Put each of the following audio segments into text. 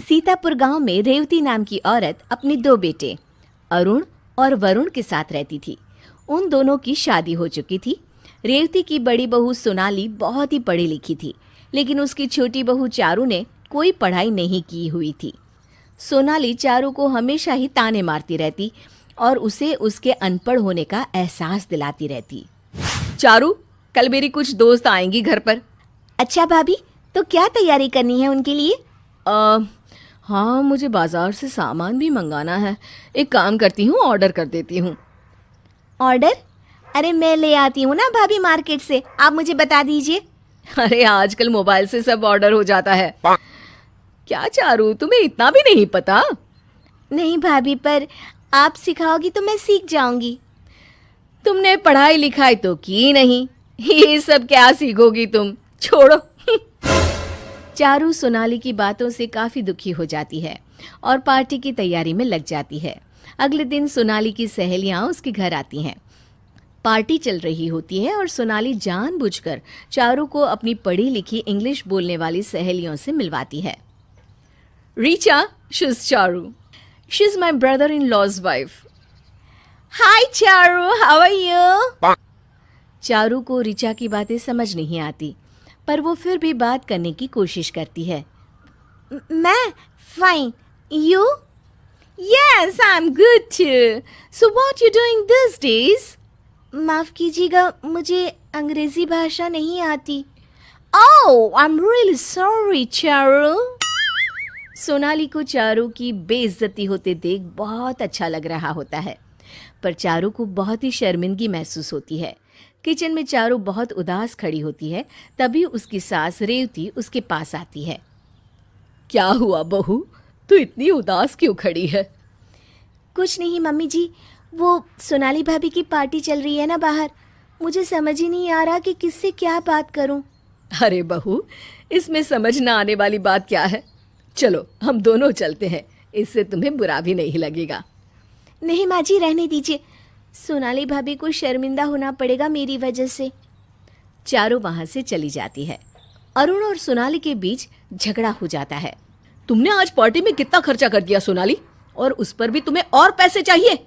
सीतापुर गांव में रेवती नाम की औरत अपने दो बेटे अरुण और वरुण के साथ रहती थी। उन दोनों की शादी हो चुकी थी। रेवती की बड़ी बहू सोनाली बहुत ही पढ़ी लिखी थी, लेकिन उसकी छोटी बहू चारू ने कोई पढ़ाई नहीं की हुई थी। सोनाली चारू को हमेशा ही ताने मारती रहती और उसे उसके अनपढ़ होने का एहसास दिलाती रहती। चारू, कल मेरी कुछ दोस्त आएंगी घर पर। अच्छा भाभी, तो क्या तैयारी करनी है उनके लिए? हाँ, मुझे बाजार से सामान भी मंगाना है। एक काम करती हूँ, ऑर्डर कर देती हूँ। ऑर्डर? अरे मैं ले आती हूँ ना भाभी मार्केट से, आप मुझे बता दीजिए। अरे आजकल मोबाइल से सब ऑर्डर हो जाता है। क्या चारू, तुम्हें इतना भी नहीं पता? नहीं भाभी, पर आप सिखाओगी तो मैं सीख जाऊंगी। तुमने पढ़ाई लिखाई तो की नहीं, ये सब क्या सीखोगी तुम? छोड़ो। चारू सोनाली की बातों से काफी दुखी हो जाती है और पार्टी की तैयारी में लग जाती है। अगले दिन सोनाली की सहेलियां उसके घर आती हैं। पार्टी चल रही होती है और सोनाली जानबूझकर चारू को अपनी पढ़ी लिखी इंग्लिश बोलने वाली सहेलियों से मिलवाती है। Richa, she is Charu. She is my brother in law's wife. Hi Charu, how are you? Charu को रीचा की बातें समझ नहीं आती, पर वो फिर भी बात करने की कोशिश करती है। मैं fine, you? Yes, I am good too. So what you doing this days? माफ कीजिएगा, मुझे अंग्रेजी भाषा नहीं आती। Oh, I am really sorry Charu. Sonali को चारू की बेइज्जती होते देख बहुत अच्छा लग रहा होता है, पर चारू को बहुत ही शर्मिंदगी महसूस होती है। किचन में चारू बहुत उदास खड़ी होती है। तभी उसकी सास रेवती उसके पास आती है। क्या हुआ बहू, तू इतनी उदास क्यों खड़ी है? कुछ नहीं मम्मी जी, वो सोनाली भाभी की पार्टी चल रही है ना बाहर, मुझे समझ ही नहीं आ रहा कि किससे क्या बात करूं। अरे बहू, इसमें समझ ना आने वाली बात क्या है? चलो हम दोनों चलते हैं, इससे तुम्हें बुरा भी नहीं लगेगा। नहीं माँ जी, रहने दीजिए, सोनाली भाभी को शर्मिंदा होना पड़ेगा मेरी वजह से। चारू वहां से चली जाती है। अरुण और सोनाली के बीच झगड़ा हो जाता है। तुमने आज पार्टी में कितना खर्चा कर दिया सोनाली, और उस पर भी तुम्हें और पैसे चाहिए?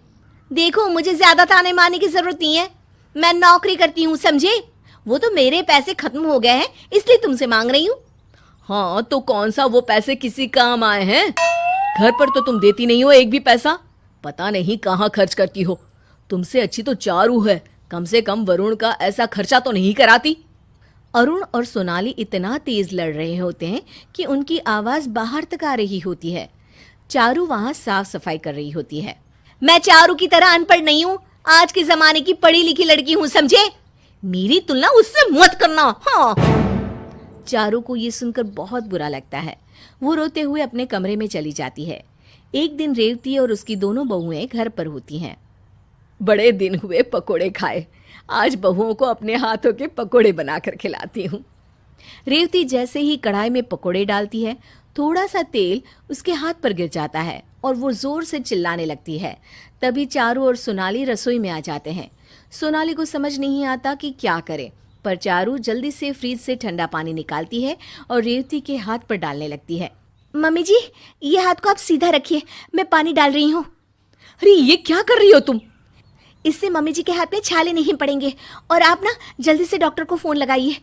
देखो, मुझे ज्यादा ताने मारने की जरूरत नहीं है, मैं नौकरी करती हूँ, समझे? वो तो मेरे पैसे खत्म हो गए हैं, इसलिए तुमसे मांग रही हूँ। हाँ, तो कौन सा वो पैसे किसी काम आए हैं? घर पर तो तुम देती नहीं हो एक भी पैसा, पता नहीं कहाँ खर्च करती हो। तुमसे अच्छी तो चारू है, कम से कम वरुण का ऐसा खर्चा तो नहीं कराती। अरुण और सोनाली इतना तेज लड़ रहे होते हैं कि उनकी आवाज बाहर तक आ रही होती है। चारू वहां साफ सफाई कर रही होती है। मैं चारू की तरह अनपढ़ नहीं हूँ, आज के जमाने की पढ़ी लिखी लड़की हूँ, समझे? मेरी तुलना उससे मत करना। हाँ। चारू को ये सुनकर बहुत बुरा लगता है। वो रोते हुए अपने कमरे में चली जाती है। एक दिन रेवती और उसकी दोनों बहुएं घर पर होती हैं। बड़े दिन हुए पकोड़े खाए, आज बहुओं को अपने हाथों के पकोड़े बनाकर खिलाती हूँ। रेवती जैसे ही कढ़ाई में पकोड़े डालती है, थोड़ा सा तेल उसके हाथ पर गिर जाता है और वो जोर से चिल्लाने लगती है। तभी चारू और सोनाली रसोई में आ जाते हैं। सोनाली को समझ नहीं आता कि क्या करे, पर चारू जल्दी से फ्रिज से ठंडा पानी निकालती है और रेवती के हाथ पर डालने लगती है। मम्मी जी, ये हाथ को आप सीधा रखिए, मैं पानी डाल रही हूँ। अरे ये क्या कर रही हो तुम? इससे मम्मी जी के हाथ में छाले नहीं पड़ेंगे, और आप ना जल्दी से डॉक्टर को फोन लगाइए।